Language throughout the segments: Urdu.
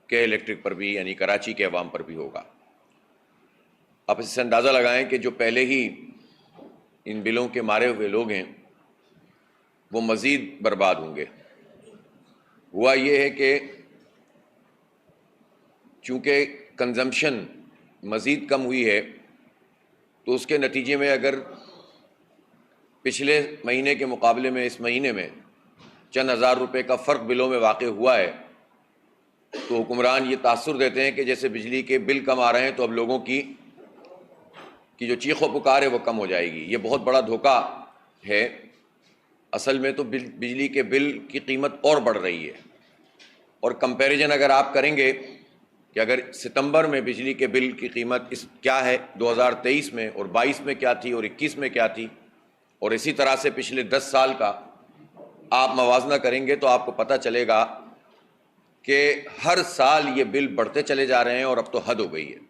کے الیکٹرک پر بھی، یعنی کراچی کے عوام پر بھی ہوگا۔ آپ اس سے اندازہ لگائیں کہ جو پہلے ہی ان بلوں کے مارے ہوئے لوگ ہیں وہ مزید برباد ہوں گے۔ ہوا یہ ہے کہ چونکہ کنزمپشن مزید کم ہوئی ہے تو اس کے نتیجے میں اگر پچھلے مہینے کے مقابلے میں اس مہینے میں چند ہزار روپے کا فرق بلوں میں واقع ہوا ہے تو حکمران یہ تاثر دیتے ہیں کہ جیسے بجلی کے بل کم آ رہے ہیں تو اب لوگوں کی جو چیخ و پکار ہے وہ کم ہو جائے گی۔ یہ بہت بڑا دھوکہ ہے۔ اصل میں تو بجلی کے بل کی قیمت اور بڑھ رہی ہے، اور کمپیریزن اگر آپ کریں گے کہ اگر ستمبر میں بجلی کے بل کی قیمت کیا ہے 2023 میں، اور 22 میں کیا تھی، اور 21 میں کیا تھی، اور اسی طرح سے پچھلے 10 سال کا آپ موازنہ کریں گے تو آپ کو پتہ چلے گا کہ ہر سال یہ بل بڑھتے چلے جا رہے ہیں، اور اب تو حد ہو گئی ہے۔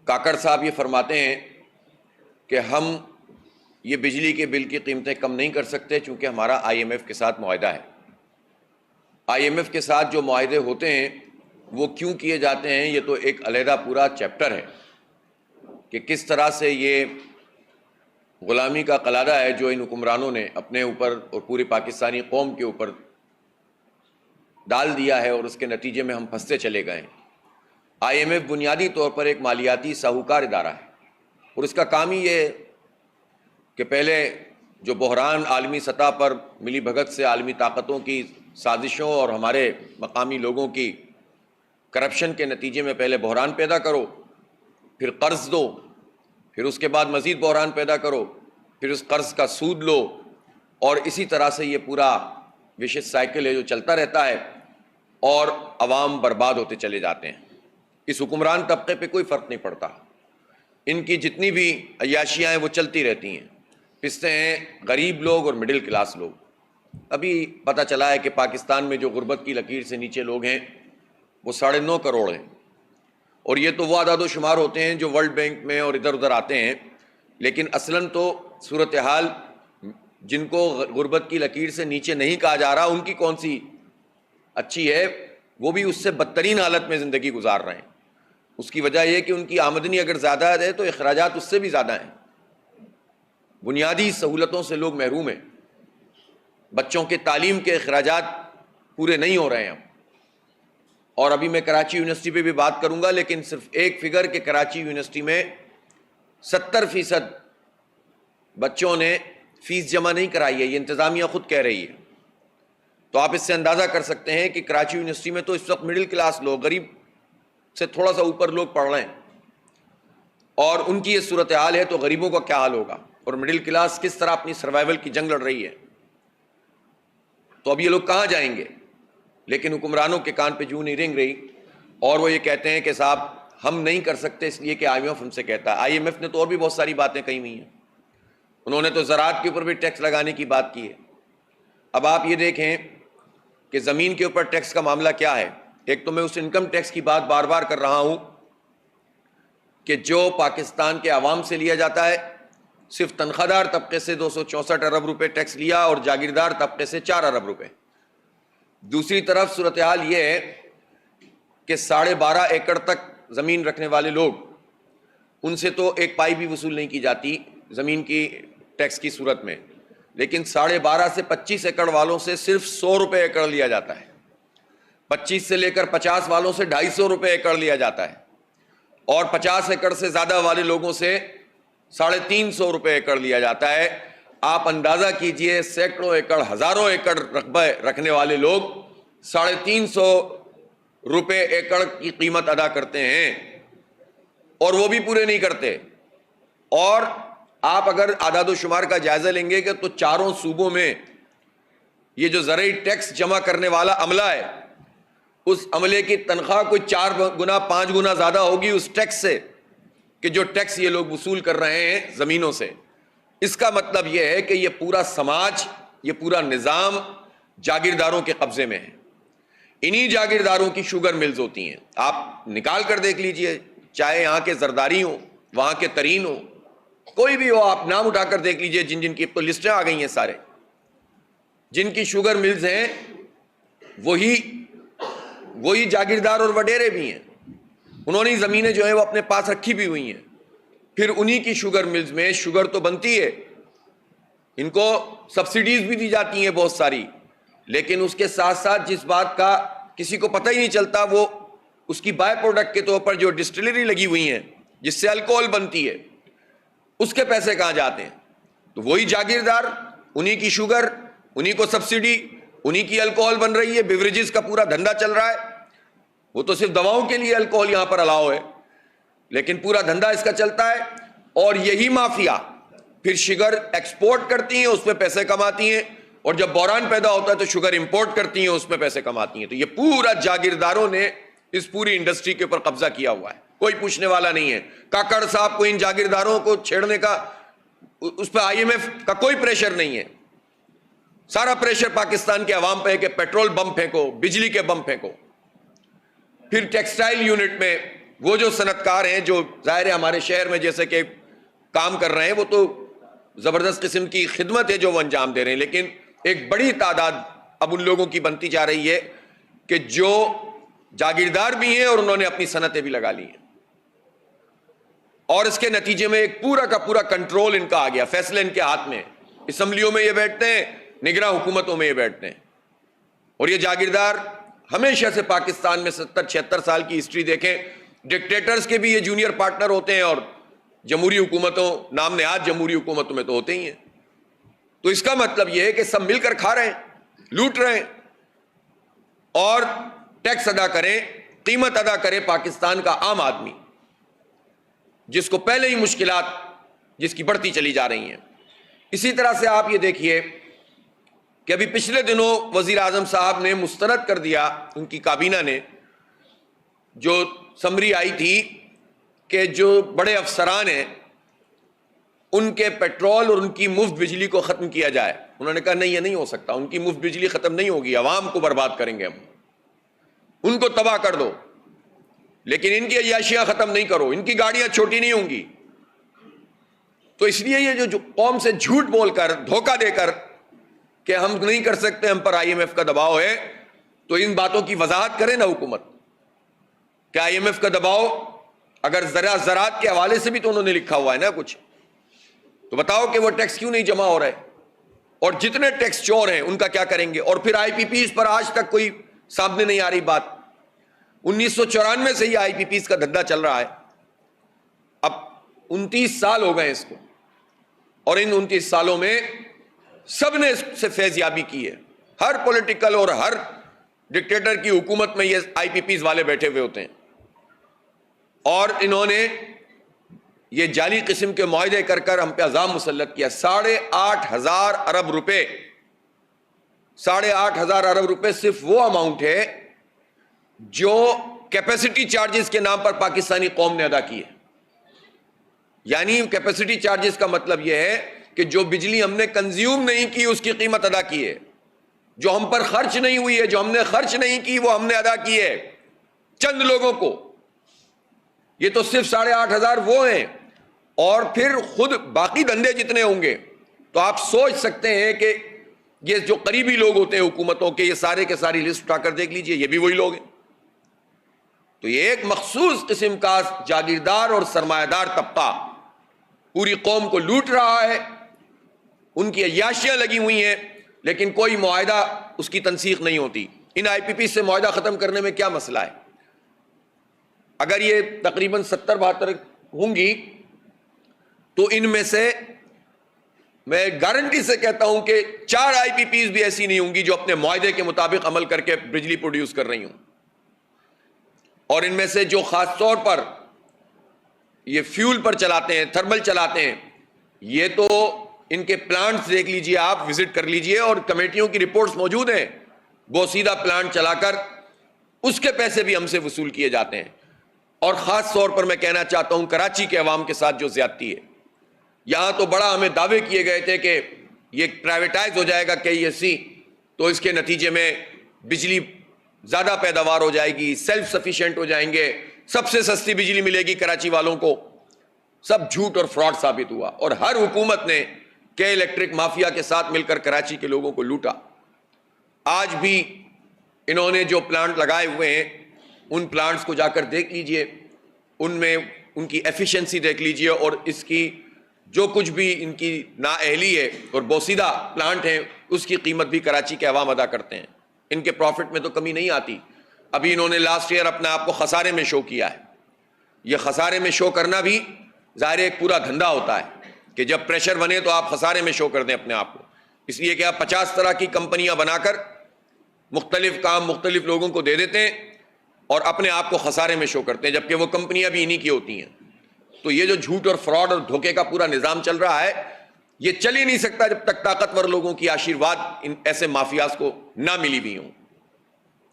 کاکڑ صاحب یہ فرماتے ہیں کہ ہم یہ بجلی کے بل کی قیمتیں کم نہیں کر سکتے چونکہ ہمارا IMF کے ساتھ معاہدہ ہے۔ IMF کے ساتھ جو معاہدے ہوتے ہیں وہ کیوں کیے جاتے ہیں، یہ تو ایک علیحدہ پورا چیپٹر ہے کہ کس طرح سے یہ غلامی کا قلادہ ہے جو ان حکمرانوں نے اپنے اوپر اور پوری پاکستانی قوم کے اوپر ڈال دیا ہے، اور اس کے نتیجے میں ہم پھنستے چلے گئے ہیں۔ IMF بنیادی طور پر ایک مالیاتی ساہوکار ادارہ ہے، اور اس کا کام ہی یہ ہے کہ پہلے جو بحران عالمی سطح پر ملی بھگت سے عالمی طاقتوں کی سازشوں اور ہمارے مقامی لوگوں کی کرپشن کے نتیجے میں پہلے بحران پیدا کرو، پھر قرض دو، پھر اس کے بعد مزید بحران پیدا کرو، پھر اس قرض کا سود لو، اور اسی طرح سے یہ پورا وشیس سائیکل ہے جو چلتا رہتا ہے، اور عوام برباد ہوتے چلے جاتے ہیں۔ اس حکمران طبقے پہ کوئی فرق نہیں پڑتا، ان کی جتنی بھی عیاشیاں ہیں وہ چلتی رہتی ہیں، پستے ہیں غریب لوگ اور مڈل کلاس لوگ۔ ابھی پتہ چلا ہے کہ پاکستان میں جو غربت کی لکیر سے نیچے لوگ ہیں وہ 9.5 کروڑ ہیں، اور یہ تو وہ اعداد و شمار ہوتے ہیں جو ورلڈ بینک میں اور ادھر ادھر آتے ہیں، لیکن اصلاً تو صورتحال جن کو غربت کی لکیر سے نیچے نہیں کہا جا رہا ان کی کون سی اچھی ہے، وہ بھی اس سے بدترین حالت میں زندگی گزار رہے ہیں۔ اس کی وجہ یہ کہ ان کی آمدنی اگر زیادہ ہے تو اخراجات اس سے بھی زیادہ ہیں، بنیادی سہولتوں سے لوگ محروم ہیں، بچوں کے تعلیم کے اخراجات پورے نہیں ہو رہے ہیں۔ اور ابھی میں کراچی یونیورسٹی پہ بھی بات کروں گا، لیکن صرف ایک فگر کہ کراچی یونیورسٹی میں 70% بچوں نے فیس جمع نہیں کرائی ہے، یہ انتظامیہ خود کہہ رہی ہے۔ تو آپ اس سے اندازہ کر سکتے ہیں کہ کراچی یونیورسٹی میں تو اس وقت مڈل کلاس لوگ، غریب سے تھوڑا سا اوپر لوگ پڑھ رہے ہیں، اور ان کی یہ صورتحال ہے تو غریبوں کا کیا حال ہوگا، اور مڈل کلاس کس طرح اپنی سروائیول کی جنگ لڑ رہی ہے۔ تو اب یہ لوگ کہاں جائیں گے؟ لیکن حکمرانوں کے کان پہ جوں نہیں رنگ رہی، اور وہ یہ کہتے ہیں کہ صاحب ہم نہیں کر سکتے اس لیے کہ IMF ہم سے کہتا ہے۔ IMF نے تو اور بھی بہت ساری باتیں کہی ہوئی ہیں، انہوں نے تو زراعت کے اوپر بھی ٹیکس لگانے کی بات کی ہے۔ اب آپ یہ دیکھیں کہ زمین کے اوپر ٹیکس کا معاملہ کیا ہے۔ ایک تو میں اس انکم ٹیکس کی بات بار بار کر رہا ہوں کہ جو پاکستان کے عوام سے لیا جاتا ہے، صرف تنخواہ دار طبقے سے 264 ارب روپے ٹیکس لیا، اور جاگیردار طبقے سے 4 ارب روپے۔ دوسری طرف صورتحال یہ ہے کہ 12.5 ایکڑ تک زمین رکھنے والے لوگ، ان سے تو ایک پائی بھی وصول نہیں کی جاتی زمین کی ٹیکس کی صورت میں، لیکن 12.5 سے 25 ایکڑ والوں سے صرف 100 روپے ایکڑ لیا جاتا ہے، 25 سے لے کر 50 والوں سے 250 روپے ایکڑ لیا جاتا ہے، اور 50 ایکڑ سے زیادہ والے لوگوں سے 350 روپے ایکڑ لیا جاتا ہے۔ آپ اندازہ کیجئے سینکڑوں ایکڑ، ہزاروں ایکڑ رقبہ رکھنے والے لوگ 350 روپے ایکڑ کی قیمت ادا کرتے ہیں، اور وہ بھی پورے نہیں کرتے۔ اور آپ اگر اعداد و شمار کا جائزہ لیں گے کہ تو چاروں صوبوں میں یہ جو زرعی ٹیکس جمع کرنے والا عملہ ہے، اس عملے کی تنخواہ کوئی 4 گنا 5 گنا زیادہ ہوگی اس ٹیکس سے کہ جو ٹیکس یہ لوگ وصول کر رہے ہیں زمینوں سے۔ اس کا مطلب یہ ہے کہ یہ پورا سماج، یہ پورا نظام جاگیرداروں کے قبضے میں ہے۔ انہی جاگیرداروں کی شوگر ملز ہوتی ہیں، آپ نکال کر دیکھ لیجئے، چاہے یہاں کے زرداری ہوں، وہاں کے ترین ہوں، کوئی بھی ہو، آپ نام اٹھا کر دیکھ لیجئے، جن کی تو لسٹیں آ گئی ہیں، سارے جن کی شوگر ملز ہیں وہی وہی جاگیردار اور وڈیرے بھی ہیں، انہوں نے زمینیں جو ہیں وہ اپنے پاس رکھی بھی ہوئی ہیں، پھر انہی کی شوگر ملز میں شوگر تو بنتی ہے، ان کو سبسڈیز بھی دی جاتی ہیں بہت ساری، لیکن اس کے ساتھ ساتھ جس بات کا کسی کو پتہ ہی نہیں چلتا وہ اس کی بائی پروڈکٹ کے طور پر جو ڈسٹلری لگی ہوئی ہیں جس سے الکوہل بنتی ہے، اس کے پیسے کہاں جاتے ہیں؟ تو وہی جاگیردار، انہی کی شوگر، انہی کو سبسڈی، انہی کی الکوہل بن رہی ہے، بیوریجز کا پورا دھندا چل رہا ہے، وہ تو صرف دواؤں کے لیے الکوہل یہاں پر الاؤ ہے، لیکن پورا دھندا اس کا چلتا ہے، اور یہی مافیا پھر شوگر ایکسپورٹ کرتی ہیں، اس میں پیسے کماتی ہیں، اور جب بحران پیدا ہوتا ہے تو شوگر امپورٹ کرتی ہیں، اس میں پیسے کماتی ہیں۔ تو یہ پورا جاگیرداروں نے اس پوری انڈسٹری کے اوپر قبضہ کیا ہوا ہے، کوئی پوچھنے والا نہیں ہے۔ کاکڑ صاحب کو ان جاگیرداروں کو چھیڑنے کا اس پہ آئی ایم ایف کا کوئی پریشر نہیں ہے، سارا پریشر پاکستان کے عوام پہ ہے کہ پیٹرول بم پھینکو، بجلی کے بم پھینکو۔ پھر ٹیکسٹائل یونٹ میں وہ جو صنعت کار ہیں جو ظاہر ہے ہمارے شہر میں جیسے کہ کام کر رہے ہیں، وہ تو زبردست قسم کی خدمت ہے جو وہ انجام دے رہے ہیں، لیکن ایک بڑی تعداد اب ان لوگوں کی بنتی جا رہی ہے کہ جو جاگیردار بھی ہیں اور انہوں نے اپنی صنعتیں بھی لگا لی ہیں، اور اس کے نتیجے میں ایک پورا کا پورا کنٹرول ان کا آ گیا، فیصلے ان کے ہاتھ میں، اسمبلیوں میں یہ بیٹھتے ہیں، نگراں حکومتوں میں یہ بیٹھتے ہیں، اور یہ جاگیردار ہمیشہ سے پاکستان میں 70-76 سال کی ہسٹری دیکھیں، ڈکٹیٹرز کے بھی یہ جونیئر پارٹنر ہوتے ہیں، اور جمہوری حکومتوں، نام نہاد جمہوری حکومتوں میں تو ہوتے ہی ہیں۔ تو اس کا مطلب یہ ہے کہ سب مل کر کھا رہے ہیں، لوٹ رہے ہیں، اور ٹیکس ادا کریں، قیمت ادا کرے پاکستان کا عام آدمی، جس کو پہلے ہی مشکلات جس کی بڑھتی چلی جا رہی ہیں۔ اسی طرح سے آپ یہ دیکھیے کہ ابھی پچھلے دنوں وزیر اعظم صاحب نے مسترد کر دیا، ان کی کابینہ نے، جو سمری آئی تھی کہ جو بڑے افسران ہیں ان کے پیٹرول اور ان کی مفت بجلی کو ختم کیا جائے۔ انہوں نے کہا نہیں، یہ نہیں ہو سکتا، ان کی مفت بجلی ختم نہیں ہوگی، عوام کو برباد کریں گے ہم، ان کو تباہ کر دو، لیکن ان کی عیاشیاں ختم نہیں کرو، ان کی گاڑیاں چھوٹی نہیں ہوں گی۔ تو اس لیے یہ جو قوم سے جھوٹ بول کر، دھوکہ دے کر کہ ہم نہیں کر سکتے، ہم پر آئی ایم ایف کا دباؤ ہے، تو ان باتوں کی وضاحت کرے نا حکومت کہ آئی ایم ایف کا دباؤ اگر زراعت کے حوالے سے بھی تو انہوں نے لکھا ہوا ہے نا کچھ، تو بتاؤ کہ وہ ٹیکس کیوں نہیں جمع ہو رہے، اور جتنے ٹیکس چور ہیں ان کا کیا کریں گے؟ اور پھر آئی پی پیز پر آج تک کوئی سامنے نہیں آ رہی بات۔ 1994 سے یہ آئی پی پیز کا دھندا چل رہا ہے، اب 29 سال ہو گئے اس کو، اور ان 29 سالوں میں سب نے اس سے فیض یابی کی ہے، ہر پولیٹیکل اور ہر ڈکٹیٹر کی حکومت میں یہ آئی پی پیز والے بیٹھے ہوئے ہوتے ہیں، اور انہوں نے یہ جعلی قسم کے معاہدے کر کر ہم پہ عذاب مسلط کیا۔ 8,500 ارب روپے، 8,500 ارب روپے صرف وہ اماؤنٹ ہے جو کیپیسٹی چارجز کے نام پر پاکستانی قوم نے ادا کی ہے۔ یعنی کیپیسٹی چارجز کا مطلب یہ ہے کہ جو بجلی ہم نے کنزیوم نہیں کی اس کی قیمت ادا کی ہے، جو ہم پر خرچ نہیں ہوئی ہے، جو ہم نے خرچ نہیں کی وہ ہم نے ادا کی ہے چند لوگوں کو۔ یہ تو صرف 8,500 وہ ہیں، اور پھر خود باقی دھندے جتنے ہوں گے تو آپ سوچ سکتے ہیں کہ یہ جو قریبی لوگ ہوتے ہیں حکومتوں کے، یہ سارے کے ساری لسٹ اٹھا کر دیکھ لیجئے، یہ بھی وہی لوگ ہیں۔ تو یہ ایک مخصوص قسم کا جاگیردار اور سرمایہ دار طبقہ پوری قوم کو لوٹ رہا ہے، ان کی عیاشیاں لگی ہوئی ہیں، لیکن کوئی معاہدہ اس کی تنسیخ نہیں ہوتی۔ ان آئی پی پی سے معاہدہ ختم کرنے میں کیا مسئلہ ہے؟ اگر یہ تقریباً 70-72 ہوں گی تو ان میں سے میں گارنٹی سے کہتا ہوں کہ 4 آئی پی پیز بھی ایسی نہیں ہوں گی جو اپنے معاہدے کے مطابق عمل کر کے بجلی پروڈیوس کر رہی ہوں، اور ان میں سے جو خاص طور پر یہ فیول پر چلاتے ہیں، تھرمل چلاتے ہیں، یہ تو ان کے پلانٹس دیکھ لیجئے، آپ وزٹ کر لیجئے، اور کمیٹیوں کی رپورٹس موجود ہیں، وہ سیدھا پلانٹ چلا کر اس کے پیسے بھی ہم سے وصول کیے جاتے ہیں۔ اور خاص طور پر میں کہنا چاہتا ہوں کراچی کے عوام کے ساتھ جو زیادتی ہے، یہاں تو بڑا ہمیں دعوے کیے گئے تھے کہ یہ پرائیویٹائز ہو جائے گا KESC، تو اس کے نتیجے میں بجلی زیادہ پیداوار ہو جائے گی، سیلف سفیشینٹ ہو جائیں گے، سب سے سستی بجلی ملے گی کراچی والوں کو۔ سب جھوٹ اور فراڈ ثابت ہوا، اور ہر حکومت نے الیکٹرک مافیا کے ساتھ مل کر کراچی کے لوگوں کو لوٹا۔ آج بھی انہوں نے جو پلانٹ لگائے ہوئے ہیں ان پلانٹس کو جا کر دیکھ لیجئے، ان میں ان کی ایفیشنسی دیکھ لیجئے، اور اس کی جو کچھ بھی ان کی نااہلی ہے اور بوسیدہ پلانٹ ہیں اس کی قیمت بھی کراچی کے عوام ادا کرتے ہیں۔ ان کے پروفٹ میں تو کمی نہیں آتی۔ ابھی انہوں نے لاسٹ ایئر اپنے آپ کو خسارے میں شو کیا ہے۔ یہ خسارے میں شو کرنا بھی ظاہر ایک پورا دھندا ہوتا ہے کہ جب پریشر بنے تو آپ خسارے میں شو کر دیں اپنے آپ کو، اس لیے کہ آپ 50 طرح کی کمپنیاں بنا کر مختلف کام مختلف لوگوں کو دے دیتے ہیں اور اپنے آپ کو خسارے میں شو کرتے ہیں، جبکہ وہ کمپنیاں بھی انہی کی ہوتی ہیں۔ تو یہ جو جھوٹ اور فراڈ اور دھوکے کا پورا نظام چل رہا ہے، یہ چل ہی نہیں سکتا جب تک طاقتور لوگوں کی آشیرواد ان ایسے مافیاز کو نہ ملی بھی ہوں۔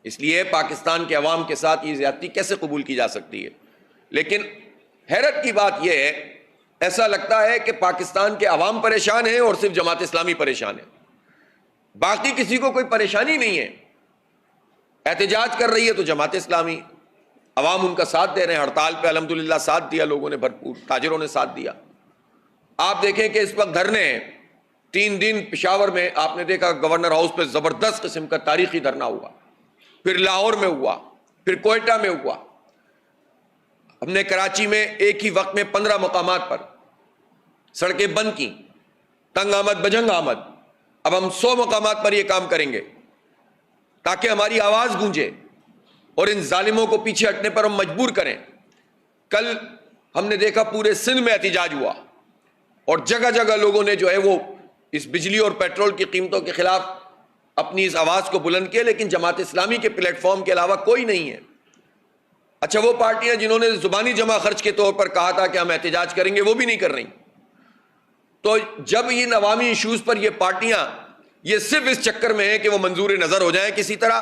اس لیے پاکستان کے عوام کے ساتھ یہ زیادتی کیسے قبول کی جا سکتی ہے؟ لیکن حیرت کی بات یہ ہے، ایسا لگتا ہے کہ پاکستان کے عوام پریشان ہیں اور صرف جماعت اسلامی پریشان ہے، باقی کسی کو کوئی پریشانی نہیں ہے۔ احتجاج کر رہی ہے تو جماعت اسلامی، عوام ان کا ساتھ دے رہے ہیں، ہڑتال پہ الحمدللہ ساتھ دیا لوگوں نے بھرپور، تاجروں نے ساتھ دیا۔ آپ دیکھیں کہ اس وقت دھرنے ہیں، 3 دن پشاور میں آپ نے دیکھا گورنر ہاؤس پہ زبردست قسم کا تاریخی دھرنا ہوا، پھر لاہور میں ہوا، پھر کوئٹہ میں ہوا۔ ہم نے کراچی میں ایک ہی وقت میں 15 مقامات پر سڑکیں بند کی، تنگ آمد بجنگ آمد۔ اب ہم 100 مقامات پر یہ کام کریں گے تاکہ ہماری آواز گونجے اور ان ظالموں کو پیچھے ہٹنے پر ہم مجبور کریں۔ کل ہم نے دیکھا پورے سندھ میں احتجاج ہوا اور جگہ جگہ لوگوں نے جو ہے وہ اس بجلی اور پیٹرول کی قیمتوں کے خلاف اپنی اس آواز کو بلند کیا، لیکن جماعت اسلامی کے پلیٹ فارم کے علاوہ کوئی نہیں ہے۔ اچھا، وہ پارٹیاں جنہوں نے زبانی جمع خرچ کے طور پر کہا تھا کہ ہم احتجاج کریں گے، وہ بھی نہیں کر رہی۔ تو جب ان عوامی ایشوز پر یہ پارٹیاں یہ صرف اس چکر میں ہے کہ وہ منظور نظر ہو جائیں کسی طرح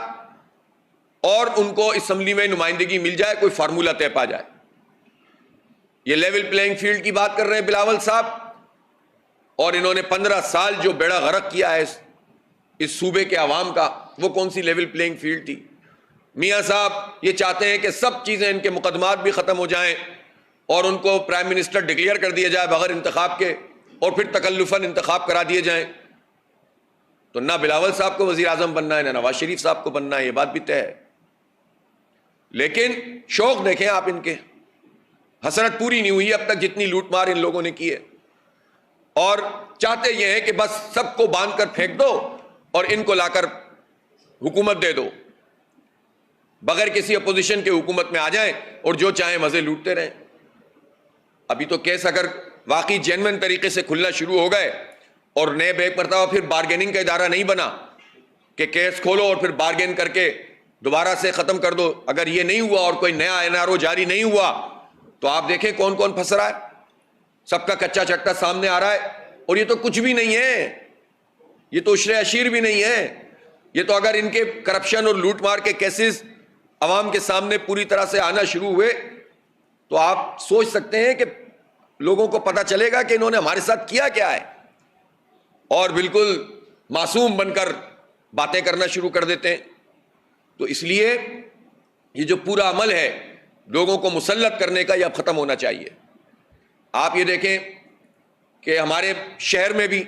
اور ان کو اسمبلی میں نمائندگی مل جائے، کوئی فارمولہ طے پا جائے۔ یہ لیول پلینگ فیلڈ کی بات کر رہے ہیں بلاول صاحب، اور انہوں نے 15 سال جو بیڑا غرق کیا ہے اس صوبے کے عوام کا، وہ کون سی لیول پلینگ فیلڈ تھی؟ میاں صاحب یہ چاہتے ہیں کہ سب چیزیں، ان کے مقدمات بھی ختم ہو جائیں اور ان کو پرائم منسٹر ڈکلیئر کر دیا جائے بغیر انتخاب کے، اور پھر تکلفاً انتخاب کرا دیے جائیں۔ تو نہ بلاول صاحب کو وزیر اعظم بننا ہے، نہ نواز شریف صاحب کو بننا ہے، یہ بات بھی طے ہے۔ لیکن شوق دیکھیں آپ ان کے، حسرت پوری نہیں ہوئی اب تک جتنی لوٹ مار ان لوگوں نے کی ہے، اور چاہتے یہ ہیں کہ بس سب کو باندھ کر پھینک دو اور ان کو لا کر حکومت دے دو، بغیر کسی اپوزیشن کے حکومت میں آ جائیں اور جو چاہیں مزے لوٹتے رہیں۔ ابھی تو کیس اگر واقعی جینوئن طریقے سے کھلنا شروع ہو گئے اور نئے بیک مرتبہ پھر بارگیننگ کا ادارہ نہیں بنا کہ کیس کھولو اور پھر بارگین کر کے دوبارہ سے ختم کر دو، اگر یہ نہیں ہوا اور کوئی نیا NRO جاری نہیں ہوا تو آپ دیکھیں کون کون پھنس رہا ہے، سب کا کچا چٹا سامنے آ رہا ہے۔ اور یہ تو کچھ بھی نہیں ہے، یہ تو عشر عشیر بھی نہیں ہے، یہ تو اگر ان کے کرپشن اور لوٹ مار کے کیسز عوام کے سامنے پوری طرح سے آنا شروع ہوئے تو آپ سوچ سکتے ہیں کہ لوگوں کو پتہ چلے گا کہ انہوں نے ہمارے ساتھ کیا کیا ہے، اور بالکل معصوم بن کر باتیں کرنا شروع کر دیتے ہیں۔ تو اس لیے یہ جو پورا عمل ہے لوگوں کو مسلط کرنے کا، یہ اب ختم ہونا چاہیے۔ آپ یہ دیکھیں کہ ہمارے شہر میں بھی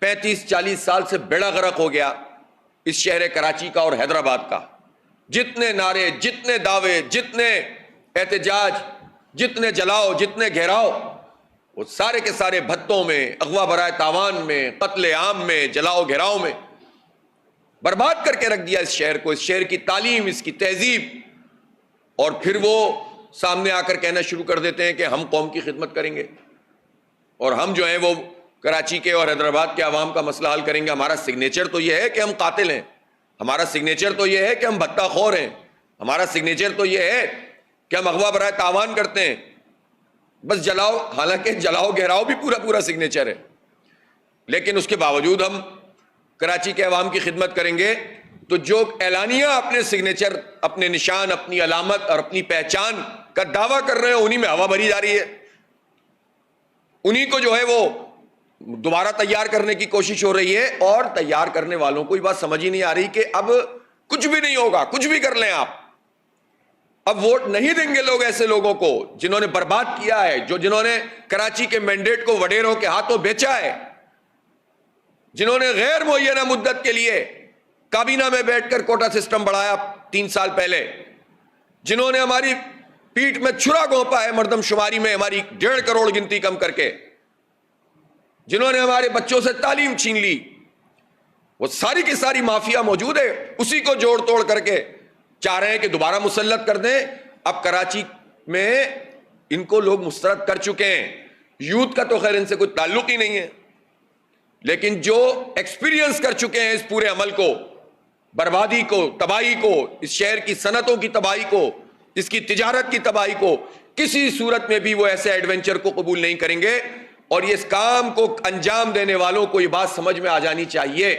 35-40 سال سے بیڑا غرق ہو گیا اس شہر کراچی کا اور حیدرآباد کا۔ جتنے نعرے، جتنے دعوے، جتنے احتجاج، جتنے جلاؤ، جتنے گھیراؤ، وہ سارے کے سارے بھتوں میں، اغوا برائے تاوان میں، قتل عام میں، جلاؤ گھیراؤ میں برباد کر کے رکھ دیا اس شہر کو، اس شہر کی تعلیم، اس کی تہذیب۔ اور پھر وہ سامنے آ کر کہنا شروع کر دیتے ہیں کہ ہم قوم کی خدمت کریں گے اور ہم جو ہیں وہ کراچی کے اور حیدرآباد کے عوام کا مسئلہ حل کریں گے۔ ہمارا سگنیچر تو یہ ہے کہ ہم قاتل ہیں، ہمارا سگنیچر تو یہ ہے کہ ہم بھتہ خور ہیں، ہمارا سگنیچر تو یہ ہے کہ ہم اغوا برائے تاوان کرتے ہیں، بس جلاؤ، حالانکہ جلاؤ گہراؤ بھی پورا سگنیچر ہے، لیکن اس کے باوجود ہم کراچی کے عوام کی خدمت کریں گے۔ تو جو اعلانیہ اپنے سگنیچر، اپنے نشان، اپنی علامت اور اپنی پہچان کا دعویٰ کر رہے ہیں، انہی میں ہوا بھری جا رہی ہے، انہی کو جو ہے وہ دوبارہ تیار کرنے کی کوشش ہو رہی ہے، اور تیار کرنے والوں کو یہ بات سمجھ ہی نہیں آ رہی کہ اب کچھ بھی نہیں ہوگا، کچھ بھی کر لیں آپ، اب ووٹ نہیں دیں گے لوگ ایسے لوگوں کو جنہوں نے برباد کیا ہے، جنہوں نے کراچی کے مینڈیٹ کو وڈیروں کے ہاتھوں بیچا ہے، جنہوں نے غیر معینہ مدت کے لیے کابینہ میں بیٹھ کر کوٹا سسٹم بڑھایا 3 سال پہلے، جنہوں نے ہماری پیٹھ میں چھرا گھونپا ہے مردم شماری میں ہماری 1.5 کروڑ گنتی کم کر کے، جنہوں نے ہمارے بچوں سے تعلیم چھین لی، وہ ساری کی ساری مافیا موجود ہے، اسی کو جوڑ توڑ کر کے چاہ رہے ہیں کہ دوبارہ مسلط کر دیں۔ اب کراچی میں ان کو لوگ مسترد کر چکے ہیں، یوتھ کا تو خیر ان سے کوئی تعلق ہی نہیں ہے، لیکن جو ایکسپیرینس کر چکے ہیں اس پورے عمل کو، بربادی کو، تباہی کو، اس شہر کی صنعتوں کی تباہی کو، اس کی تجارت کی تباہی کو، کسی صورت میں بھی وہ ایسے ایڈونچر کو قبول نہیں کریں گے۔ اور یہ اس کام کو انجام دینے والوں کو یہ بات سمجھ میں آ جانی چاہیے،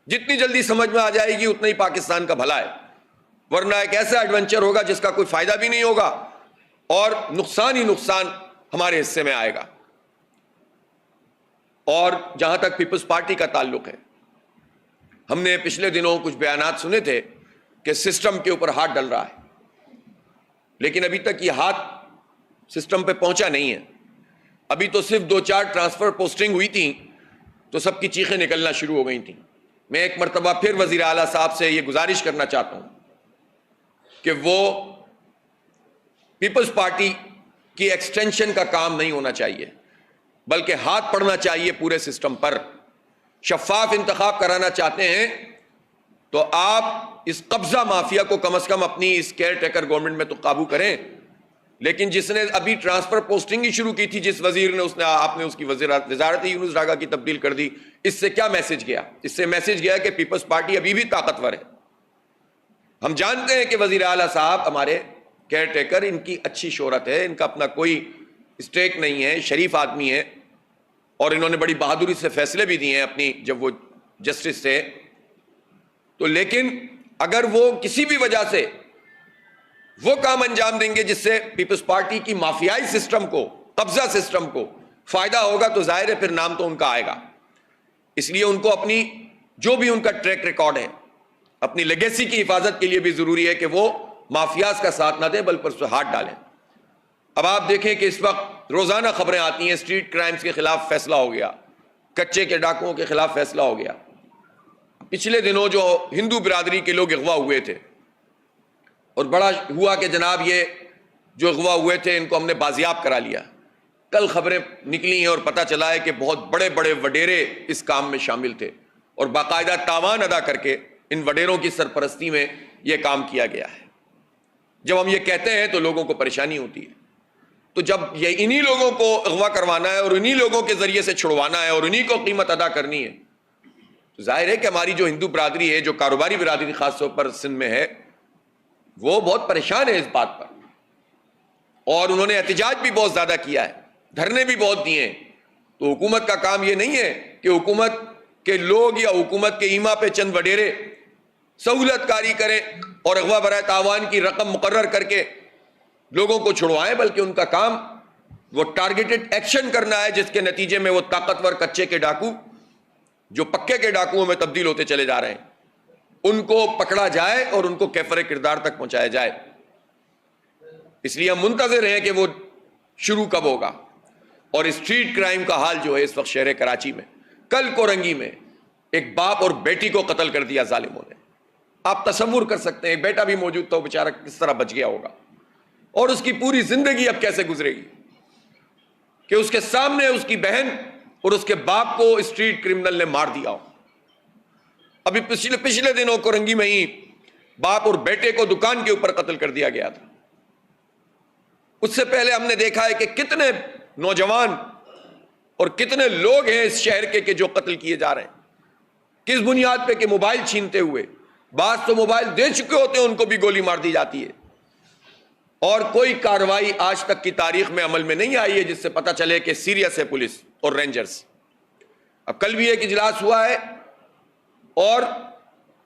جتنی جلدی سمجھ میں آ جائے گی اتنا ہی پاکستان کا بھلا ہے، ورنہ ایک ایسا ایڈونچر ہوگا جس کا کوئی فائدہ بھی نہیں ہوگا اور نقصان ہی نقصان ہمارے حصے میں آئے گا۔ اور جہاں تک پیپلز پارٹی کا تعلق ہے، ہم نے پچھلے دنوں کچھ بیانات سنے تھے کہ سسٹم کے اوپر ہاتھ ڈل رہا ہے، لیکن ابھی تک یہ ہاتھ سسٹم پہ پہنچا نہیں ہے۔ ابھی تو صرف 2-4 ٹرانسفر پوسٹنگ ہوئی تھیں تو سب کی چیخیں نکلنا شروع ہو گئی تھیں۔ میں ایک مرتبہ پھر وزیر اعلیٰ صاحب سے یہ گزارش کرنا چاہتا ہوں کہ وہ پیپلز پارٹی کی ایکسٹینشن کا کام نہیں ہونا چاہیے، بلکہ ہاتھ پڑنا چاہیے پورے سسٹم پر۔ شفاف انتخاب کرانا چاہتے ہیں تو آپ اس قبضہ مافیا کو کم از کم اپنی اس کیئر ٹیکر گورنمنٹ میں تو قابو کریں۔ لیکن جس نے ابھی ٹرانسفر پوسٹنگ ہی شروع کی تھی، جس وزیر نے آپ نے اس کی وزارت یونس ڈاگا کی تبدیل کر دی، اس سے کیا میسج گیا؟ اس سے میسج گیا کہ پیپلز پارٹی ابھی بھی طاقتور ہے۔ ہم جانتے ہیں کہ وزیر اعلیٰ صاحب ہمارے کیئر ٹیکر، ان کی اچھی شہرت ہے، ان کا اپنا کوئی اسٹیک نہیں ہے، شریف آدمی ہے، اور انہوں نے بڑی بہادری سے فیصلے بھی دیے ہیں اپنی جب وہ جسٹس تھے تو۔ لیکن اگر وہ کسی بھی وجہ سے وہ کام انجام دیں گے جس سے پیپلز پارٹی کی مافیائی سسٹم کو، قبضہ سسٹم کو فائدہ ہوگا، تو ظاہر ہے پھر نام تو ان کا آئے گا۔ اس لیے ان کو اپنی جو بھی ان کا ٹریک ریکارڈ ہے، اپنی لیگیسی کی حفاظت کے لیے بھی ضروری ہے کہ وہ مافیاز کا ساتھ نہ دیں بلکہ اس پہ ہاتھ ڈالیں۔ اب آپ دیکھیں کہ اس وقت روزانہ خبریں آتی ہیں، اسٹریٹ کرائمز کے خلاف فیصلہ ہو گیا، کچے کے ڈاکوؤں کے خلاف فیصلہ ہو گیا۔ پچھلے دنوں جو ہندو برادری کے لوگ اغوا ہوئے تھے، اور بڑا ہوا کہ جناب یہ جو اغوا ہوئے تھے ان کو ہم نے بازیاب کرا لیا۔ کل خبریں نکلی ہیں اور پتہ چلا ہے کہ بہت بڑے بڑے وڈیرے اس کام میں شامل تھے، اور باقاعدہ تاوان ادا کر کے ان وڈیروں کی سرپرستی میں یہ کام کیا گیا ہے۔ جب ہم یہ کہتے ہیں تو لوگوں کو پریشانی ہوتی ہے، تو جب یہ انہی لوگوں کو اغوا کروانا ہے اور انہی لوگوں کے ذریعے سے چھڑوانا ہے اور انہی کو قیمت ادا کرنی ہے، تو ظاہر ہے کہ ہماری جو ہندو برادری ہے، جو کاروباری برادری خاص طور پر سندھ میں ہے، وہ بہت پریشان ہے اس بات پر، اور انہوں نے احتجاج بھی بہت زیادہ کیا ہے، دھرنے بھی بہت دیے ہیں۔ تو حکومت کا کام یہ نہیں ہے کہ حکومت کے لوگ یا حکومت کے ایما پہ چند وڈیرے سہولت کاری کریں اور اغوا برائے تاوان کی رقم مقرر کر کے لوگوں کو چھڑوائیں، بلکہ ان کا کام وہ ٹارگیٹڈ ایکشن کرنا ہے جس کے نتیجے میں وہ طاقتور کچے کے ڈاکو جو پکے کے ڈاکوؤں میں تبدیل ہوتے چلے جا رہے ہیں، ان کو پکڑا جائے اور ان کو کیفر کردار تک پہنچایا جائے۔ اس لیے ہم منتظر ہیں کہ وہ شروع کب ہوگا۔ اور اسٹریٹ کرائم کا حال جو ہے اس وقت شہر کراچی میں، کل کورنگی میں ایک باپ اور بیٹی کو قتل کر دیا ظالموں نے۔ آپ تصور کر سکتے ہیں، بیٹا بھی موجود تھا، وہ بیچارہ کس طرح بچ گیا ہوگا، اور اس کی پوری زندگی اب کیسے گزرے گی کہ اس کے سامنے اس کی بہن اور اس کے باپ کو اسٹریٹ کرمنل نے مار دیا ہو۔ ابھی پچھلے دنوں کورنگی میں ہی باپ اور بیٹے کو دکان کے اوپر قتل کر دیا گیا تھا۔ اس سے پہلے ہم نے دیکھا ہے کہ کتنے نوجوان اور کتنے لوگ ہیں اس شہر کے کہ جو قتل کیے جا رہے ہیں، کس بنیاد پہ کہ موبائل چھینتے ہوئے، بعض تو موبائل دے چکے ہوتے ہیں ان کو بھی گولی مار دی جاتی ہے، اور کوئی کارروائی آج تک کی تاریخ میں عمل میں نہیں آئی ہے جس سے پتہ چلے کہ سیریس ہے پولیس اور رینجرز۔ اب کل بھی ایک اجلاس ہوا ہے، اور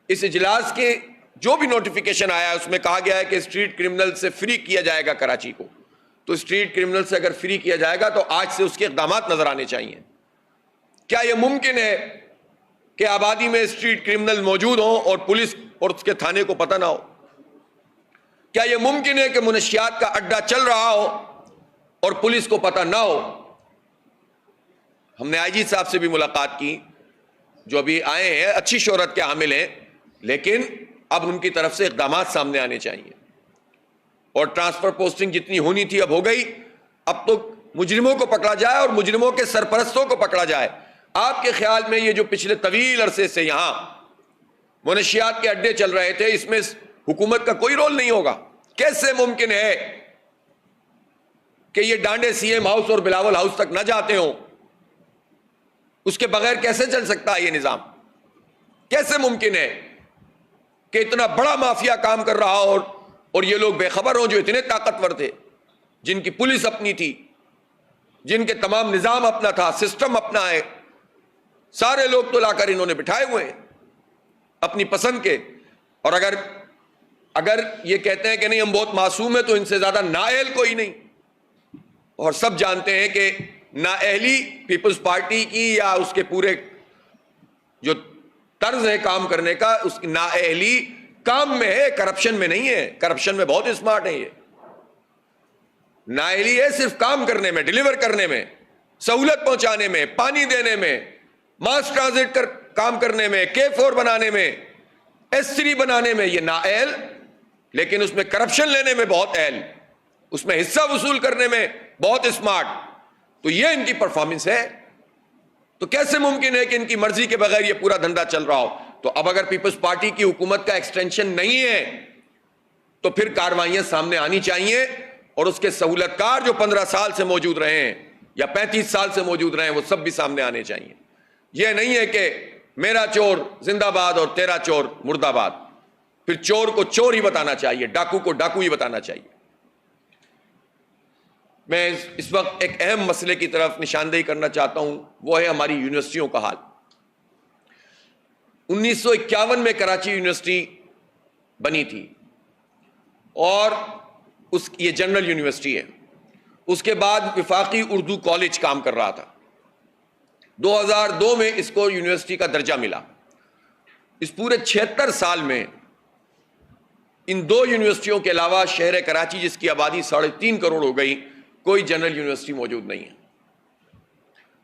اس اجلاس کے جو بھی نوٹیفیکیشن آیا ہے اس میں کہا گیا ہے کہ اسٹریٹ کرمنل سے فری کیا جائے گا کراچی کو۔ تو اسٹریٹ کرمنل سے اگر فری کیا جائے گا تو آج سے اس کے اقدامات نظر آنے چاہیے۔ کیا یہ ممکن ہے کہ آبادی میں اسٹریٹ کرمنل موجود ہوں اور پولیس اور اس کے تھانے کو پتہ نہ ہو؟ کیا یہ ممکن ہے کہ منشیات کا اڈا چل رہا ہو اور پولیس کو پتہ نہ ہو؟ ہم نے آئی جی صاحب سے بھی ملاقات کی، جو ابھی آئے ہیں، اچھی شہرت کے حامل ہیں، لیکن اب ان کی طرف سے اقدامات سامنے آنے چاہیے. اور ٹرانسفر پوسٹنگ جتنی ہونی تھی اب ہو گئی. اب تو مجرموں کو پکڑا جائے اور مجرموں کے سرپرستوں کو پکڑا جائے. آپ کے خیال میں یہ جو پچھلے طویل عرصے سے یہاں منشیات کے اڈے چل رہے تھے، اس میں حکومت کا کوئی رول نہیں ہوگا؟ کیسے ممکن ہے کہ یہ ڈانڈے سی ایم ہاؤس اور بلاول ہاؤس تک نہ جاتے ہوں؟ اس کے بغیر کیسے چل سکتا ہے یہ نظام؟ کیسے ممکن ہے کہ اتنا بڑا مافیا کام کر رہا ہو اور یہ لوگ بے خبر ہوں، جو اتنے طاقتور تھے، جن کی پولیس اپنی تھی، جن کے تمام نظام اپنا تھا، سسٹم اپنا ہے، سارے لوگ تو لا کر انہوں نے بٹھائے ہوئے ہیں اپنی پسند کے. اور اگر یہ کہتے ہیں کہ نہیں ہم بہت معصوم ہیں، تو ان سے زیادہ نااہل کوئی نہیں. اور سب جانتے ہیں کہ نااہلی پیپلز پارٹی کی یا اس کے پورے جو طرز ہے کام کرنے کا، اس کی نااہلی کام میں ہے، کرپشن میں نہیں ہے. کرپشن میں بہت اسمارٹ ہے یہ. نااہلی ہے صرف کام کرنے میں، ڈیلیور کرنے میں، سہولت پہنچانے میں، پانی دینے میں، ماس ٹرانزٹ کام کرنے میں، K4 بنانے میں، S3 بنانے میں. یہ نااہل، لیکن اس میں کرپشن لینے میں بہت اہل، اس میں حصہ وصول کرنے میں بہت اسمارٹ. تو یہ ان کی پرفارمنس ہے. تو کیسے ممکن ہے کہ ان کی مرضی کے بغیر یہ پورا دھندا چل رہا ہو؟ تو اب اگر پیپلز پارٹی کی حکومت کا ایکسٹینشن نہیں ہے تو پھر کاروائیاں سامنے آنی چاہیے. اور اس کے سہولت کار جو 15 سال سے موجود رہے ہیں یا 35 سال سے موجود رہے ہیں، وہ سب بھی سامنے آنے چاہیے. یہ نہیں ہے کہ میرا چور زندہ باد اور تیرا چور مردہ باد. پھر چور کو چور ہی بتانا چاہیے، ڈاکو کو ڈاکو ہی بتانا چاہیے. میں اس وقت ایک اہم مسئلے کی طرف نشاندہی کرنا چاہتا ہوں، وہ ہے ہماری یونیورسٹیوں کا حال. 1951 میں کراچی یونیورسٹی بنی تھی اور یہ جنرل یونیورسٹی ہے. اس کے بعد وفاقی اردو کالج کام کر رہا تھا. 2002 میں اس کو یونیورسٹی کا درجہ ملا. اس پورے 76 سال میں ان دو یونیورسٹیوں کے علاوہ شہر کراچی، جس کی آبادی 3.5 کروڑ ہو گئی، کوئی جنرل یونیورسٹی موجود نہیں ہے.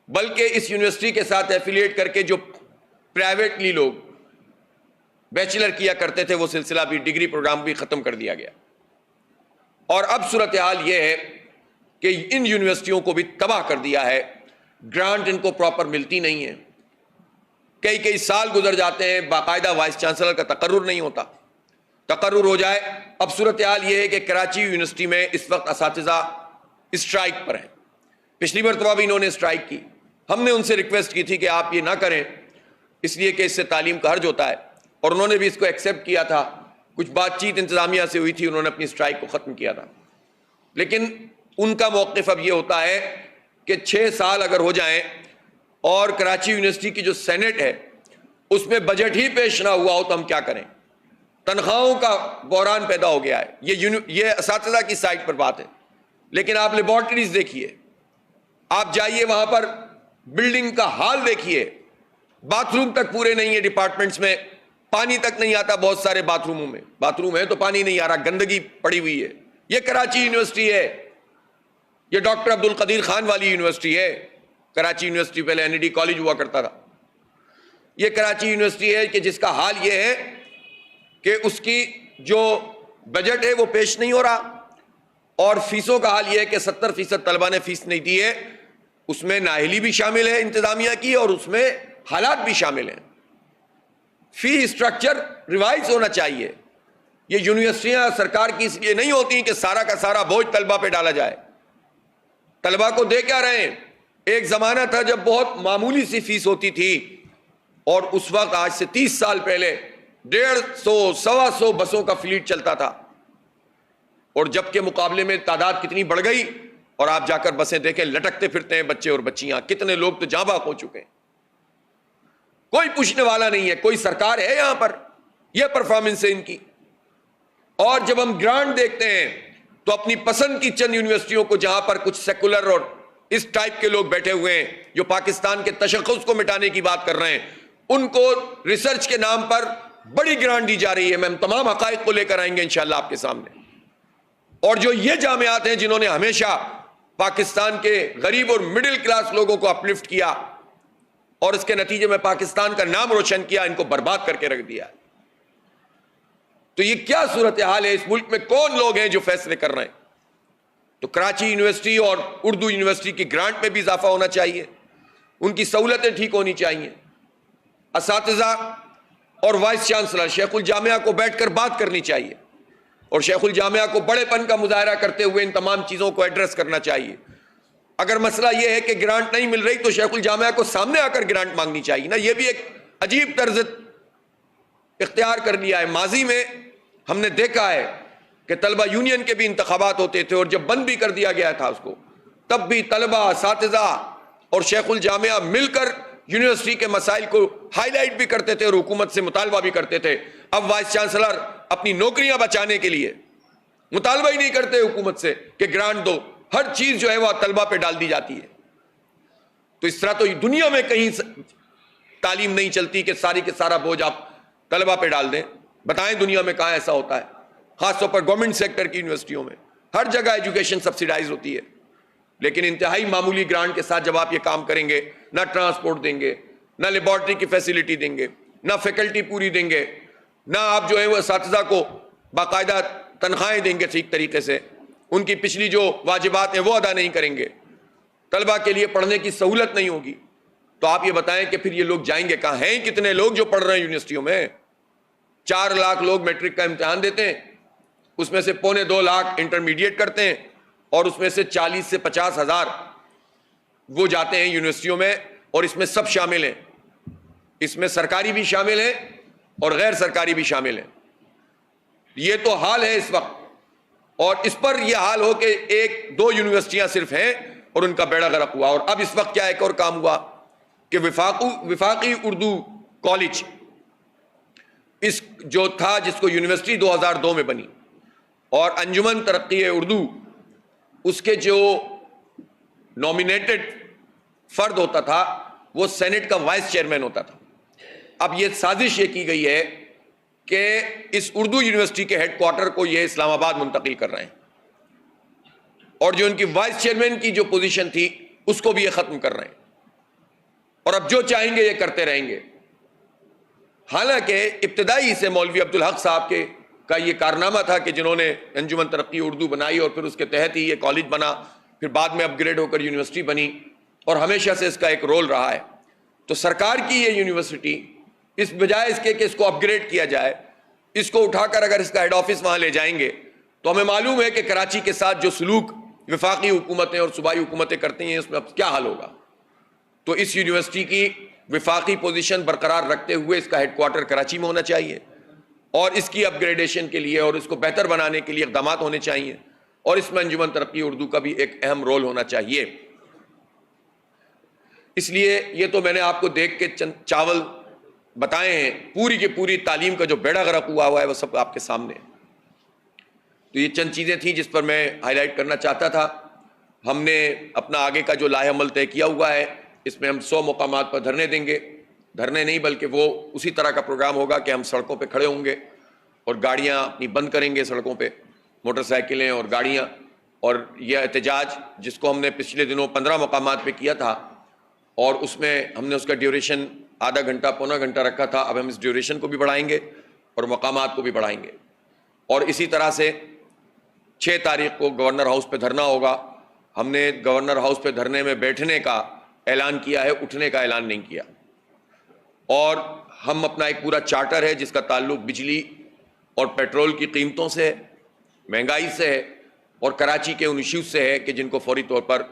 بلکہ اس یونیورسٹی کے ساتھ ایفیلیٹ کر کے جو پرائیویٹلی لوگ بیچلر کیا کرتے تھے، وہ سلسلہ بھی، ڈگری پروگرام بھی ختم کر دیا گیا. اور اب صورتحال یہ ہے کہ ان یونیورسٹیوں کو بھی تباہ کر دیا ہے. گرانٹ ان کو پراپر ملتی نہیں ہے. کئی سال گزر جاتے ہیں، باقاعدہ وائس چانسلر کا تقرر نہیں ہوتا. تقرر ہو جائے. اب صورتحال یہ ہے کہ کراچی یونیورسٹی میں اس وقت اساتذہ اسٹرائک پر ہیں. پچھلی مرتبہ بھی انہوں نے اسٹرائک کی. ہم نے ان سے ریکویسٹ کی تھی کہ آپ یہ نہ کریں، اس لیے کہ اس سے تعلیم کا حرج ہوتا ہے، اور انہوں نے بھی اس کو ایکسیپٹ کیا تھا. کچھ بات چیت انتظامیہ سے ہوئی تھی، انہوں نے اپنی اسٹرائک کو ختم کیا تھا. لیکن ان کا موقف اب یہ ہوتا ہے کہ 6 سال اگر ہو جائیں اور کراچی یونیورسٹی کی جو سینٹ ہے اس میں بجٹ ہی پیش نہ ہوا ہو تو ہم کیا کریں؟ تنخواہوں کا بحران پیدا ہو گیا ہے. یہ اساتذہ کی سائٹ پر بات ہے. لیکن آپ لیبارٹریز دیکھیے، آپ جائیے وہاں پر، بلڈنگ کا حال دیکھیے. باتھ روم تک پورے نہیں ہیں ڈپارٹمنٹس میں، پانی تک نہیں آتا بہت سارے باتھ روموں میں. باتھ روم ہے تو پانی نہیں آ رہا، گندگی پڑی ہوئی ہے. یہ کراچی یونیورسٹی ہے، یہ ڈاکٹر عبد القدیر خان والی یونیورسٹی ہے. کراچی یونیورسٹی پہلے NED کالج ہوا کرتا تھا. یہ کراچی یونیورسٹی ہے کہ جس کا حال یہ ہے کہ اس کی جو بجٹ ہے وہ پیش نہیں ہو رہا، اور فیسوں کا حال یہ ہے کہ 70% طلبہ نے فیس نہیں دی ہے. اس میں نااہلی بھی شامل ہے انتظامیہ کی، اور اس میں حالات بھی شامل ہیں. فی اسٹرکچر ریوائز ہونا چاہیے. یہ یونیورسٹیاں سرکار کی اس لیے نہیں ہوتی کہ سارا کا سارا بوجھ طلبہ پہ ڈالا جائے. طلبہ کو دے کیا رہے ہیں؟ ایک زمانہ تھا جب بہت معمولی سی فیس ہوتی تھی، اور اس وقت آج سے 30 سال پہلے 150 125 بسوں کا فلیٹ چلتا تھا. اور جب کے مقابلے میں تعداد کتنی بڑھ گئی، اور آپ جا کر بسیں دیکھیں، لٹکتے پھرتے ہیں بچے اور بچیاں. کتنے لوگ تو جاں بحق ہو چکے ہیں. کوئی پوچھنے والا نہیں ہے، کوئی سرکار ہے یہاں پر. یہ پرفارمنس ہے ان کی. اور جب ہم گرانٹ دیکھتے ہیں تو اپنی پسند کی چند یونیورسٹیوں کو، جہاں پر کچھ سیکولر اور اس ٹائپ کے لوگ بیٹھے ہوئے ہیں جو پاکستان کے تشخص کو مٹانے کی بات کر رہے ہیں، ان کو ریسرچ کے نام پر بڑی گرانٹ دی جا رہی ہے. ہم تمام حقائق کو لے کر آئیں گے انشاءاللہ آپ کے سامنے. اور جو یہ جامعات ہیں جنہوں نے ہمیشہ پاکستان کے غریب اور مڈل کلاس لوگوں کو اپلفٹ کیا اور اس کے نتیجے میں پاکستان کا نام روشن کیا، ان کو برباد کر کے رکھ دیا. تو یہ کیا صورتحال ہے؟ اس ملک میں کون لوگ ہیں جو فیصلے کر رہے ہیں؟ تو کراچی یونیورسٹی اور اردو یونیورسٹی کی گرانٹ میں بھی اضافہ ہونا چاہیے، ان کی سہولتیں ٹھیک ہونی چاہیے، اساتذہ اور وائس چانسلر شیخ الجامعہ کو بیٹھ کر بات کرنی چاہیے، اور شیخ الجامعہ کو بڑے پن کا مظاہرہ کرتے ہوئے ان تمام چیزوں کو ایڈریس کرنا چاہیے۔ اگر مسئلہ یہ ہے کہ گرانٹ نہیں مل رہی تو شیخ الجامعہ کو سامنے آ کر گرانٹ مانگنی چاہیے نا۔ یہ بھی ایک عجیب طرز اختیار کر لیا ہے۔ ماضی میں ہم نے دیکھا ہے کہ طلبہ یونین کے بھی انتخابات ہوتے تھے، اور جب بند بھی کر دیا گیا تھا اس کو، تب بھی طلبہ، اساتذہ اور شیخ الجامعہ مل کر یونیورسٹی کے مسائل کو ہائی لائٹ بھی کرتے تھے اور حکومت سے مطالبہ بھی کرتے تھے۔ اب وائس چانسلر اپنی نوکریاں بچانے کے لیے مطالبہ ہی نہیں کرتے حکومت سے کہ گرانٹ دو، ہر چیز جو ہے وہ طلبہ پہ ڈال دی جاتی ہے۔ تو اس طرح تو دنیا میں کہیں تعلیم نہیں چلتی کہ ساری کے سارا بوجھ آپ طلبہ پہ ڈال دیں۔ بتائیں دنیا میں کہاں ایسا ہوتا ہے؟ خاص طور پر گورنمنٹ سیکٹر کی یونیورسٹیوں میں ہر جگہ ایجوکیشن سبسیڈائز ہوتی ہے، لیکن انتہائی معمولی گرانٹ کے ساتھ جب آپ یہ کام کریں گے، نہ ٹرانسپورٹ دیں گے، نہ لیبارٹری کی فیسلٹی دیں گے، نہ فیکلٹی پوری دیں گے، نہ آپ جو ہے وہ اساتذہ کو باقاعدہ تنخواہیں دیں گے ٹھیک طریقے سے، ان کی پچھلی جو واجبات ہیں وہ ادا نہیں کریں گے، طلبہ کے لیے پڑھنے کی سہولت نہیں ہوگی، تو آپ یہ بتائیں کہ پھر یہ لوگ جائیں گے کہاں؟ ہیں کتنے لوگ جو پڑھ رہے ہیں یونیورسٹیوں میں؟ 4 لاکھ لوگ میٹرک کا امتحان دیتے ہیں، اس میں سے 2.25 لاکھ انٹرمیڈیٹ کرتے ہیں، اور اس میں سے 40 سے 50 ہزار وہ جاتے ہیں یونیورسٹیوں میں، اور اس میں سب شامل ہیں، اس میں سرکاری بھی شامل ہیں اور غیر سرکاری بھی شامل ہیں۔ یہ تو حال ہے اس وقت، اور اس پر یہ حال ہو کہ 1-2 یونیورسٹیاں صرف ہیں اور ان کا بیڑا غرق ہوا۔ اور اب اس وقت کیا ایک اور کام ہوا کہ وفاقی اردو کالج اس جو تھا، جس کو یونیورسٹی 2002 میں بنی، اور انجمن ترقی اردو، اس کے جو نامینیٹڈ فرد ہوتا تھا وہ سینٹ کا وائس چیئرمین ہوتا تھا۔ اب یہ سازش یہ کی گئی ہے کہ اس اردو یونیورسٹی کے ہیڈ کوارٹر کو یہ اسلام آباد منتقل کر رہے ہیں، اور جو ان کی وائس چیئرمین کی جو پوزیشن تھی اس کو بھی یہ ختم کر رہے ہیں، اور اب جو چاہیں گے یہ کرتے رہیں گے۔ حالانکہ ابتدائی سے مولوی عبدالحق صاحب کا یہ کارنامہ تھا کہ جنہوں نے انجمن ترقی اردو بنائی، اور پھر اس کے تحت ہی یہ کالج بنا، پھر بعد میں اپ گریڈ ہو کر یونیورسٹی بنی، اور ہمیشہ سے اس کا ایک رول رہا ہے۔ تو سرکار کی یہ یونیورسٹی اس بجائے اس کے کہ اس کو اپ گریڈ کیا جائے، اس کو اٹھا کر اگر اس کا ہیڈ آفس وہاں لے جائیں گے تو ہمیں معلوم ہے کہ کراچی کے ساتھ جو سلوک وفاقی حکومتیں اور صوبائی حکومتیں کرتی ہیں اس میں اب کیا حل ہوگا۔ تو اس یونیورسٹی کی وفاقی پوزیشن برقرار رکھتے ہوئے اس کا ہیڈ کوارٹر کراچی میں ہونا چاہیے، اور اس کی اپ گریڈیشن کے لیے اور اس کو بہتر بنانے کے لیے اقدامات ہونے چاہیے، اور اس میں انجمن ترقی اردو کا بھی ایک اہم رول ہونا چاہیے۔ اس لیے یہ تو میں نے آپ کو دیکھ کے چند چاول بتائے ہیں، پوری کی پوری تعلیم کا جو بیڑا غرق ہوا ہے وہ سب آپ کے سامنے ہے۔ تو یہ چند چیزیں تھیں جس پر میں ہائی لائٹ کرنا چاہتا تھا۔ ہم نے اپنا آگے کا جو لائحہ عمل طے کیا ہوا ہے، اس میں ہم 100 مقامات پر دھرنے دیں گے، دھرنے نہیں بلکہ وہ اسی طرح کا پروگرام ہوگا کہ ہم سڑکوں پہ کھڑے ہوں گے اور گاڑیاں اپنی بند کریں گے، سڑکوں پہ موٹر سائیکلیں اور گاڑیاں، اور یہ احتجاج جس کو ہم نے پچھلے دنوں 15 مقامات پہ کیا تھا، اور اس میں ہم نے اس کا ڈیوریشن آدھا گھنٹہ پونا گھنٹہ رکھا تھا، اب ہم اس ڈیوریشن کو بھی بڑھائیں گے اور مقامات کو بھی بڑھائیں گے۔ اور اسی طرح سے 6 تاریخ کو گورنر ہاؤس پہ دھرنا ہوگا۔ ہم نے گورنر ہاؤس پہ دھرنے میں بیٹھنے کا اعلان کیا ہے، اٹھنے کا اعلان نہیں کیا، اور ہم اپنا ایک پورا چارٹر ہے جس کا تعلق بجلی اور پیٹرول کی قیمتوں سے ہے، مہنگائی سے ہے، اور کراچی کے ان ایشوز سے ہے کہ جن کو فوری طور پر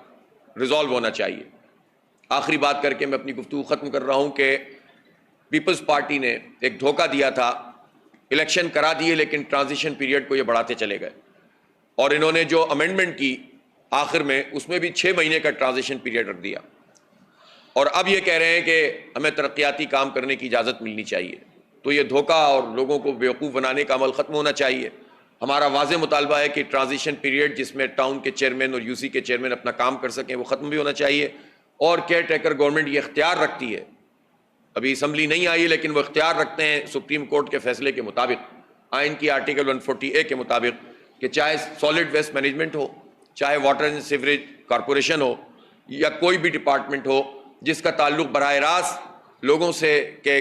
ریزالو ہونا چاہیے۔ آخری بات کر کے میں اپنی گفتگو ختم کر رہا ہوں کہ پیپلز پارٹی نے ایک دھوکہ دیا تھا، الیکشن کرا دیے لیکن ٹرانزیشن پیریڈ کو یہ بڑھاتے چلے گئے، اور انہوں نے جو امینڈمنٹ کی آخر میں اس میں بھی 6 مہینے کا ٹرانزیشن پیریڈ رکھ دیا، اور اب یہ کہہ رہے ہیں کہ ہمیں ترقیاتی کام کرنے کی اجازت ملنی چاہیے۔ تو یہ دھوکہ اور لوگوں کو بیوقوف بنانے کا عمل ختم ہونا چاہیے۔ ہمارا واضح مطالبہ ہے کہ ٹرانزیشن پیریڈ جس میں ٹاؤن کے چیئرمین اور یو سی کے چیئرمین اپنا کام کر سکیں وہ ختم بھی ہونا چاہیے، اور کیئر ٹیکر گورنمنٹ یہ اختیار رکھتی ہے، ابھی اسمبلی نہیں آئی لیکن وہ اختیار رکھتے ہیں سپریم کورٹ کے فیصلے کے مطابق، آئین کی آرٹیکل 140A کے مطابق، کہ چاہے سالڈ ویسٹ مینجمنٹ ہو، چاہے واٹر اینڈ سیوریج کارپوریشن ہو، یا کوئی بھی ڈپارٹمنٹ ہو جس کا تعلق براہ راست لوگوں سے کہ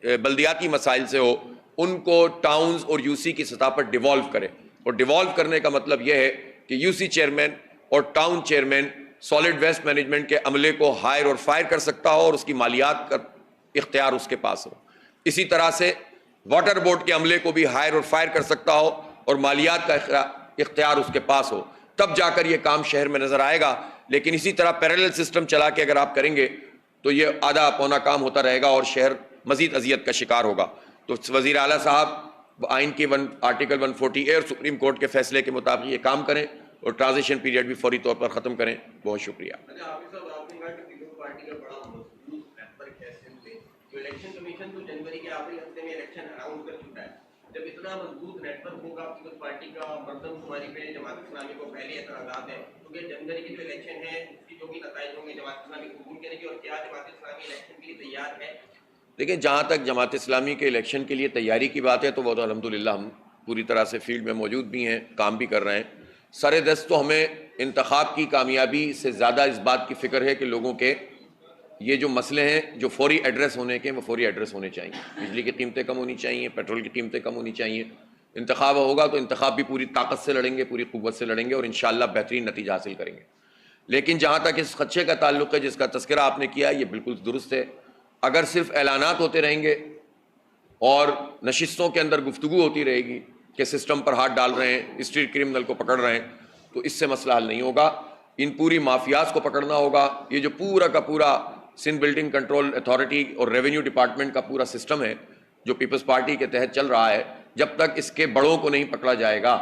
بلدیاتی مسائل سے ہو، ان کو ٹاؤنز اور یو سی کی سطح پر ڈیوالو کرے. اور ڈیوالو کرنے کا مطلب یہ ہے کہ یو سی چیئرمین اور town chairman solid waste management کے عملے کو ہائر اور فائر کر سکتا ہو اور اس کی مالیات کا اختیار اس کے پاس ہو. اسی طرح سے واٹر بورڈ کے عملے کو بھی ہائر اور فائر کر سکتا ہو اور مالیات کا اختیار اس کے پاس ہو. تب جا کر یہ کام شہر میں نظر آئے گا. لیکن اسی طرح پیرالل سسٹم چلا کے اگر آپ کریں گے تو یہ آدھا پونا کام ہوتا رہے گا اور شہر مزید اذیت کا شکار ہوگا. تو وزیر اعلیٰ صاحب آئین کی آرٹیکل 140A اور سپریم کورٹ کے فیصلے کے مطابق یہ کام کریں اور ٹرانزیشن پیریڈ بھی فوری طور پر ختم کریں. بہت شکریہ. الیکشن کمیشن تو جنوری کے آخری ہفتے میں الیکشن اناؤنس کر چکا ہے. جب اتنا مضبوط نیٹ ورک ہوگا پیپلز پارٹی کا مردم شماری پہ جماعت اسلامی کو پہلے اعتراضات ہیں تو کہ جنوری کے جو الیکشن ہے اس کی جو بھی نتائج ہوں گے جماعت اسلامی قبول کرے گی اور کیا جماعت اسلامی الیکشن کے لیے تیار ہے؟ دیکھیں جہاں تک جماعت اسلامی کے الیکشن کے لیے تیاری کی بات ہے تو وہ تو الحمدللہ ہم پوری طرح سے فیلڈ میں موجود بھی ہیں, کام بھی کر رہے ہیں. سر دست تو ہمیں انتخاب کی کامیابی سے زیادہ اس بات کی فکر ہے کہ لوگوں کے یہ جو مسئلے ہیں جو فوری ایڈریس ہونے کے وہ فوری ایڈریس ہونے چاہیے. بجلی کی قیمتیں کم ہونی چاہیے, پیٹرول کی قیمتیں کم ہونی چاہیے. انتخاب ہوگا تو انتخاب بھی پوری طاقت سے لڑیں گے, پوری قوت سے لڑیں گے اور انشاءاللہ بہترین نتیجہ حاصل کریں گے. لیکن جہاں تک اس خدشے کا تعلق ہے جس کا تذکرہ آپ نے کیا یہ بالکل درست ہے. اگر صرف اعلانات ہوتے رہیں گے اور نشستوں کے اندر گفتگو ہوتی رہے گی کہ سسٹم پر ہاتھ ڈال رہے ہیں, اسٹریٹ کرمنل کو پکڑ رہے ہیں, تو اس سے مسئلہ حل نہیں ہوگا. ان پوری مافیاز کو پکڑنا ہوگا. یہ جو پورا کا پورا سندھ بلڈنگ کنٹرول اتھارٹی اور ریونیو ڈپارٹمنٹ کا پورا سسٹم ہے جو پیپلز پارٹی کے تحت چل رہا ہے, جب تک اس کے بڑوں کو نہیں پکڑا جائے گا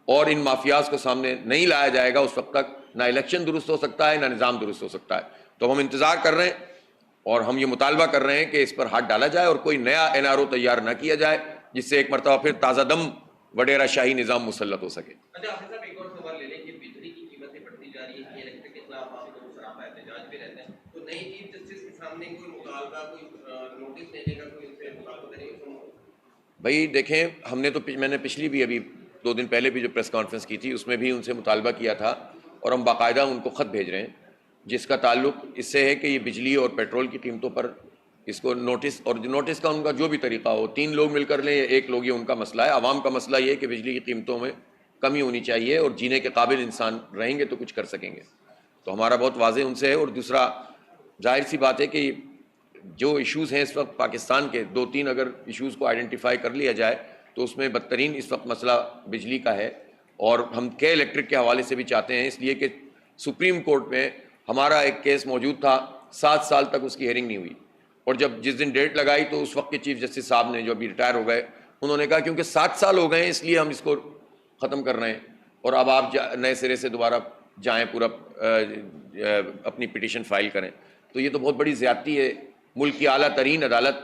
اور ان مافیاز کو سامنے نہیں لایا جائے گا اس وقت تک نہ الیکشن درست ہو سکتا ہے نہ نظام درست ہو سکتا ہے. تو ہم انتظار کر رہے ہیں اور ہم یہ مطالبہ کر رہے ہیں کہ اس پر ہاتھ ڈالا جائے اور کوئی نیا NRO تیار نہ کیا جائے جس سے ایک مرتبہ پھر تازہ دم وڈیرہ شاہی نظام مسلط ہو سکے. اچھا حافظ صاحب ایک اور سوال لے لیں کہ بجلی کی قیمتیں بڑھتی جا رہی ہیں, الیکٹرک کے خلاف آپ کو سراپا احتجاج بھی رہتے ہیں, تو نئی چیف جسٹس کے سامنے کوئی مطالبہ کوئی نوٹس دینے کا کوئی ان سے مطالبہ کرنے کا؟ بھائی دیکھیں ہم نے تو میں نے پچھلی بھی ابھی 2 دن پہلے بھی جو پریس کانفرنس کی تھی اس میں بھی ان سے مطالبہ کیا تھا اور ہم باقاعدہ ان کو خط بھیج رہے ہیں جس کا تعلق اس سے ہے کہ یہ بجلی اور پیٹرول کی قیمتوں پر اس کو نوٹس, اور نوٹس کا ان کا جو بھی طریقہ ہو, 3 لوگ مل کر لیں یا 1 لوگ, یہ ان کا مسئلہ ہے. عوام کا مسئلہ یہ ہے کہ بجلی کی قیمتوں میں کمی ہونی چاہیے اور جینے کے قابل انسان رہیں گے تو کچھ کر سکیں گے. تو ہمارا بہت واضح ان سے ہے. اور دوسرا ظاہر سی بات ہے کہ جو ایشوز ہیں اس وقت پاکستان کے 2-3 اگر ایشوز کو آئیڈینٹیفائی کر لیا جائے تو اس میں بدترین اس وقت مسئلہ بجلی کا ہے. اور ہم کے الیکٹرک کے حوالے سے بھی چاہتے ہیں, اس لیے کہ سپریم کورٹ میں ہمارا ایک کیس موجود تھا, 7 سال تک اس کی ہیئرنگ نہیں ہوئی, اور جب جس دن ڈیٹ لگائی تو اس وقت کے چیف جسٹس صاحب نے جو ابھی ریٹائر ہو گئے انہوں نے کہا کیونکہ 7 سال ہو گئے ہیں اس لیے ہم اس کو ختم کر رہے ہیں اور اب آپ نئے سرے سے دوبارہ جائیں پورا اپنی پٹیشن فائل کریں. تو یہ تو بہت بڑی زیادتی ہے. ملک کی اعلیٰ ترین عدالت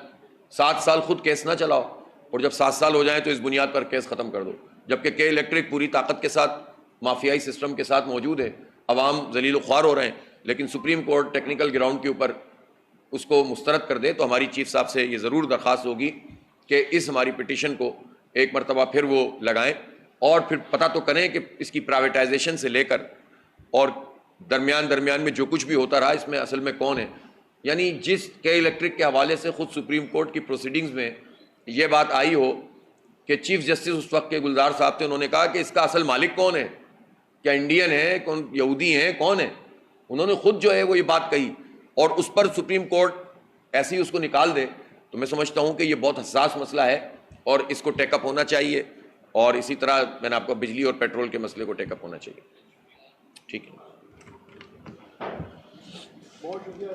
7 سال خود کیس نہ چلاؤ اور جب 7 سال ہو جائیں تو اس بنیاد پر کیس ختم کر دو, جبکہ کے الیکٹرک پوری طاقت کے ساتھ مافیائی سسٹم کے ساتھ موجود ہے. عوام ذلیل و خوار ہو رہے ہیں لیکن سپریم کورٹ ٹیکنیکل گراؤنڈ کے اوپر اس کو مسترد کر دے. تو ہماری چیف صاحب سے یہ ضرور درخواست ہوگی کہ اس ہماری پٹیشن کو ایک مرتبہ پھر وہ لگائیں اور پھر پتہ تو کریں کہ اس کی پرائیویٹائزیشن سے لے کر اور درمیان میں جو کچھ بھی ہوتا رہا اس میں اصل میں کون ہے. یعنی جس کے الیکٹرک کے حوالے سے خود سپریم کورٹ کی پروسیڈنگز میں یہ بات آئی ہو کہ چیف جسٹس اس وقت کے گلزار صاحب تھے, انہوں نے کہا کہ اس کا اصل مالک کون ہے, کیا انڈین ہے, کون یہودی ہیں, کون ہے. انہوں نے خود جو ہے وہ یہ بات کہی اور اس پر سپریم کورٹ ایسے ہی اس کو نکال دے. تو میں سمجھتا ہوں کہ یہ بہت حساس مسئلہ ہے اور اس کو ٹیک اپ ہونا چاہیے, اور اسی طرح میں نے آپ کو بجلی اور پیٹرول کے مسئلے کو ٹیک اپ ہونا چاہیے. ٹھیک ہے, بہت شکریہ.